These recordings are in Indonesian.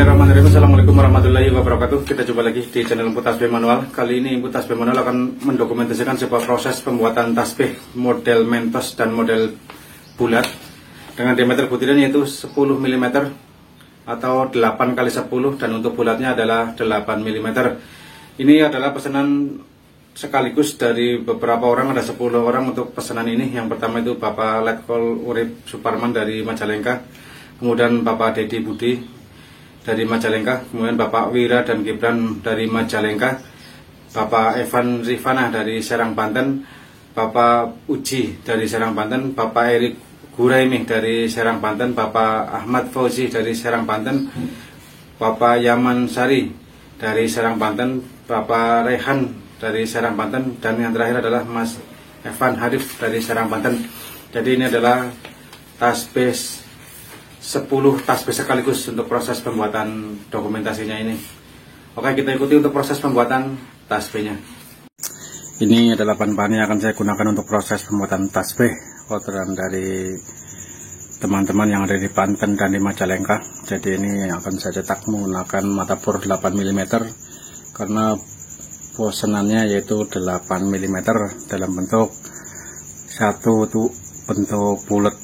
Bismillahirrahmanirrahim. Assalamualaikum warahmatullahi wabarakatuh. Kita coba lagi di channel Input Tasbih Manual. Kali ini Input Tasbih Manual akan mendokumentasikan sebuah proses pembuatan tasbih model mentos dan model bulat dengan diameter butiran yaitu 10 mm atau 8 x 10, dan untuk bulatnya adalah 8 mm. Ini adalah pesanan sekaligus dari beberapa orang, ada 10 orang untuk pesanan ini. Yang pertama itu Bapak Letkol Urip Suparman dari Majalengka, kemudian Bapak Dedi Budi dari Majalengka, kemudian Bapak Wira dan Gibran dari Majalengka, Bapak Evan Rifana dari Serang Banten, Bapak Uji dari Serang Banten, Bapak Erik Guraimi dari Serang Banten, Bapak Ahmad Fauzi dari Serang Banten, Bapak Yaman Sari dari Serang Banten, Bapak Rehan dari Serang Banten, dan yang terakhir adalah Mas Evan Harif dari Serang Banten. Jadi ini adalah tasbih 10 tasbih sekaligus untuk proses pembuatan dokumentasinya ini. Oke, kita ikuti untuk proses pembuatan tasbihnya. Ini adalah bahan-bahan yang akan saya gunakan untuk proses pembuatan tasbih. Orderan dari teman-teman yang ada di Banten dan di Majalengka. Jadi ini akan saya cetak menggunakan mata bor 8 mm karena pesanannya yaitu 8 mm dalam bentuk satu itu bentuk bulat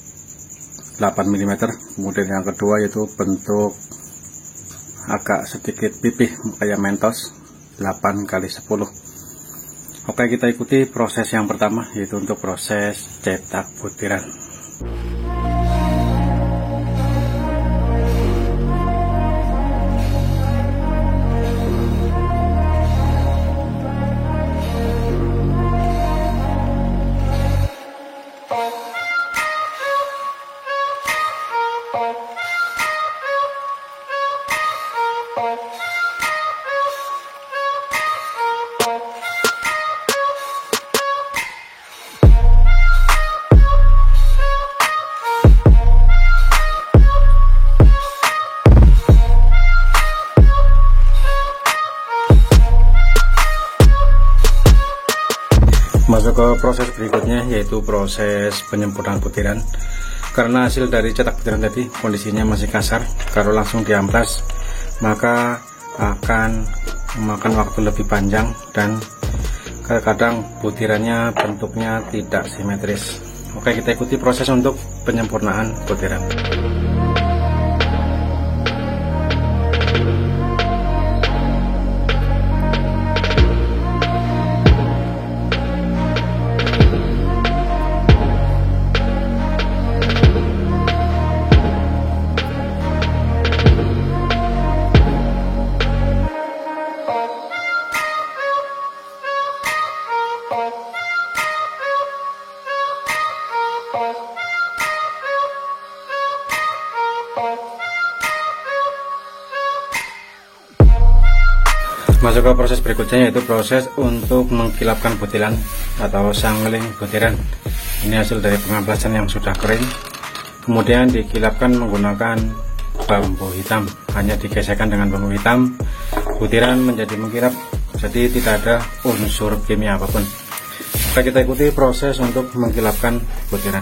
8 mm, kemudian yang kedua yaitu bentuk agak sedikit pipih kayak mentos 8 x 10. Oke, kita ikuti proses yang pertama yaitu untuk proses cetak butiran. Masuk ke proses berikutnya yaitu proses penyempurnaan butiran. Karena hasil dari cetak butiran tadi kondisinya masih kasar, kalau langsung diamplas maka akan memakan waktu lebih panjang dan kadang butirannya bentuknya tidak simetris. Oke, kita ikuti proses untuk penyempurnaan butiran. Masuk ke proses berikutnya yaitu proses untuk mengkilapkan butiran atau sangling butiran. Ini hasil dari pengamplasan yang sudah kering, kemudian dikilapkan menggunakan bambu hitam. Hanya digesekkan dengan bambu hitam, butiran menjadi mengkilap, jadi tidak ada unsur kimia apapun. Oke, kita ikuti proses untuk mengkilapkan butiran.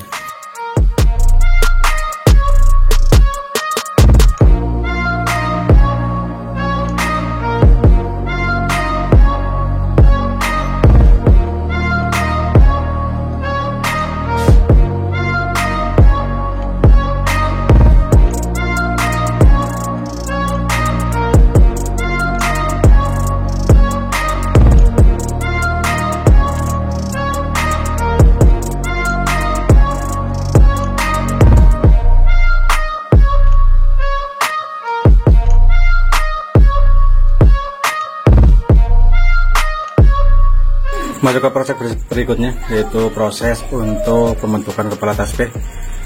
Masuk ke proses berikutnya yaitu proses untuk pembentukan kepala tasbih.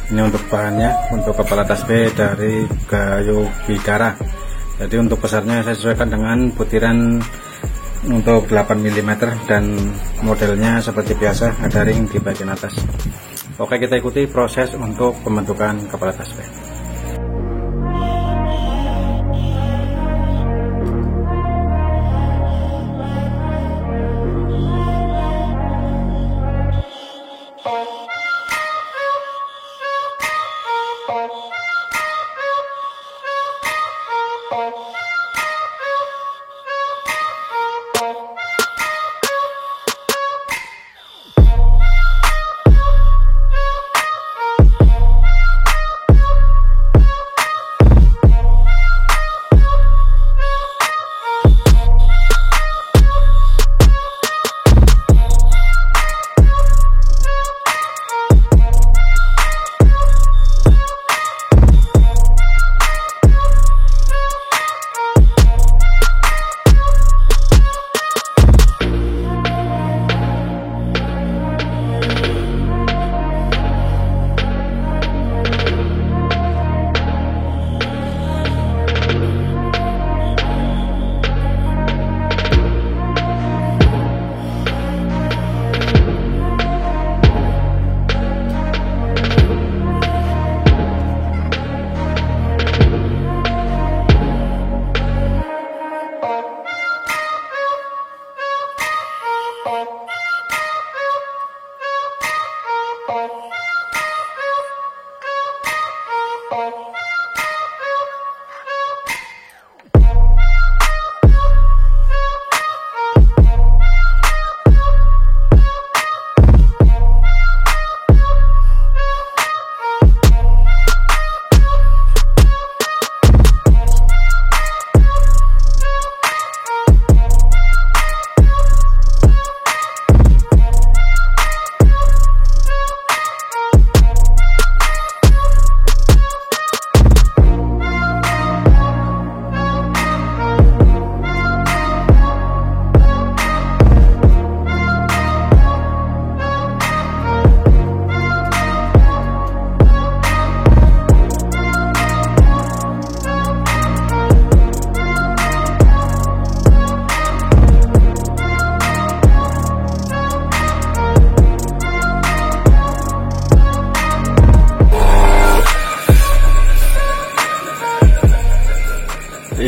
Ini untuk bahannya, untuk kepala tasbih dari kayu bidara. Jadi untuk besarnya saya sesuaikan dengan butiran untuk 8 mm dan modelnya seperti biasa ada ring di bagian atas. Oke, kita ikuti proses untuk pembentukan kepala tasbih.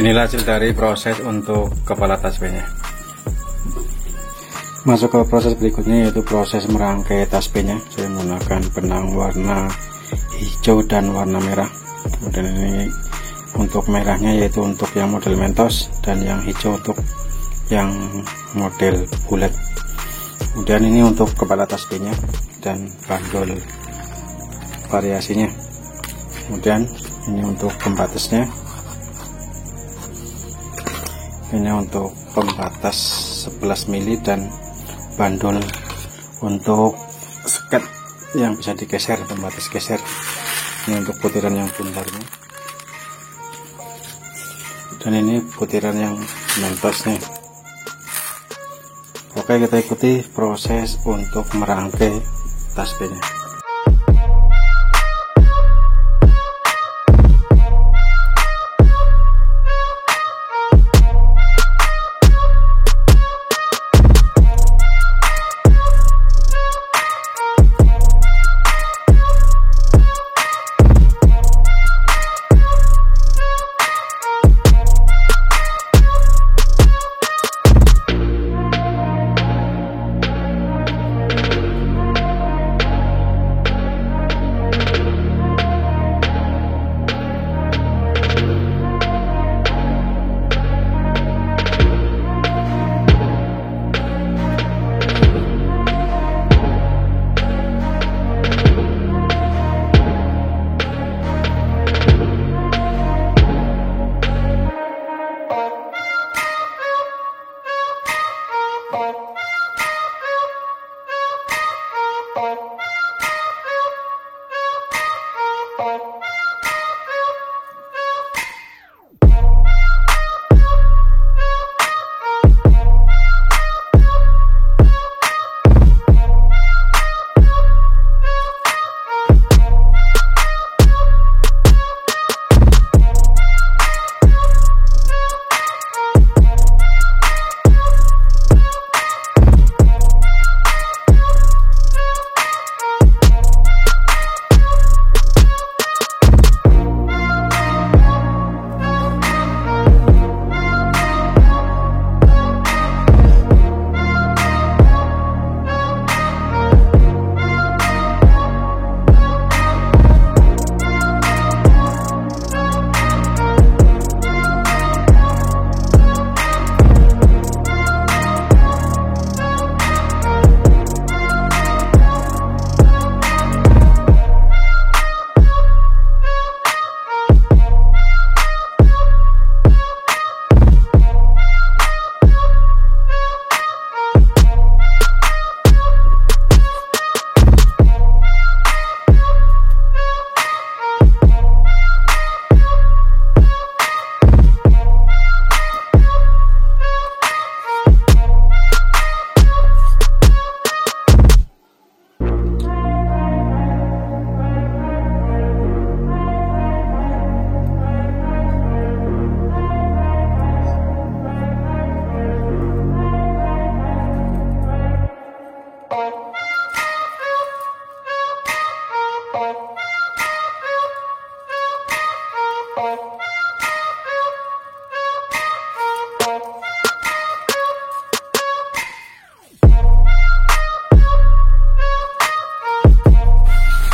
Inilah hasil dari proses untuk kepala tasbihnya. Masuk ke proses berikutnya, yaitu proses merangkai tasbihnya. Saya menggunakan benang warna hijau dan warna merah. Kemudian ini untuk merahnya yaitu untuk yang model Mentos, dan yang hijau untuk yang model bulat. Kemudian ini untuk kepala tasbihnya dan bandul variasinya. Kemudian ini untuk pembatasnya. Ini untuk pembatas 11 mili dan bandul untuk sket yang bisa digeser, pembatas geser. Ini untuk butiran yang bundarnya, dan ini butiran yang mentosnya. Oke, kita ikuti proses untuk merangkai tasbihnya.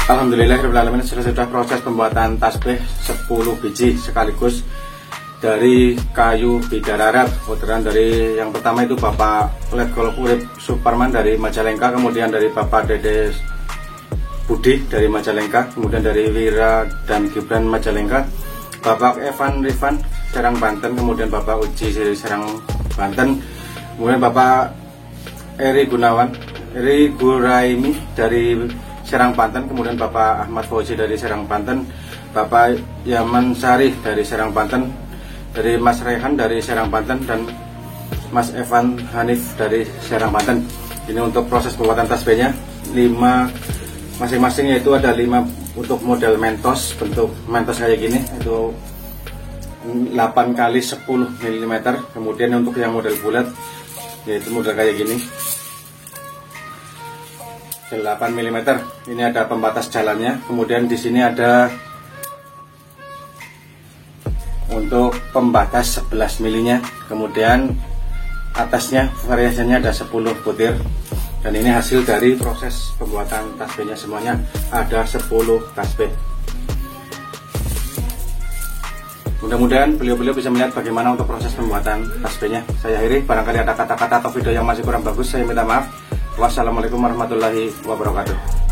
Alhamdulillahirrahmanirrahim, sudah proses pembuatan tasbih 10 biji sekaligus dari kayu bidara Arab. Orderan dari yang pertama itu Bapak Letkol Urip Suparman dari Majalengka, kemudian dari Bapak Dede Budi dari Majalengka, kemudian dari Wira dan Gibran Majalengka, Bapak Evan Rifan Serang Banten, kemudian Bapak Uji dari Serang Banten, kemudian Bapak Eri Guraimi dari Serang Banten, kemudian Bapak Ahmad Fauzi dari Serang Banten, Bapak Yaman Sari dari Serang Banten, dari Mas Rehan dari Serang Banten, dan Mas Evan Hanif dari Serang Banten. Ini untuk proses pembuatan tasbihnya 5 masing-masing, yaitu ada 5 untuk model Mentos, bentuk Mentos kayak gini, itu 8 kali 10 mm. Kemudian untuk yang model bulat yaitu model kayak gini 8 mm. Ini ada pembatas jalannya. Kemudian di sini ada untuk pembatas 11 milinya, kemudian atasnya variasinya ada 10 butir. Dan ini hasil dari proses pembuatan tasbihnya, semuanya ada 10 tasbih. Mudah-mudahan beliau-beliau bisa melihat bagaimana untuk proses pembuatan tasbihnya. Saya akhiri, barangkali ada kata-kata atau video yang masih kurang bagus, saya minta maaf. Wassalamualaikum warahmatullahi wabarakatuh.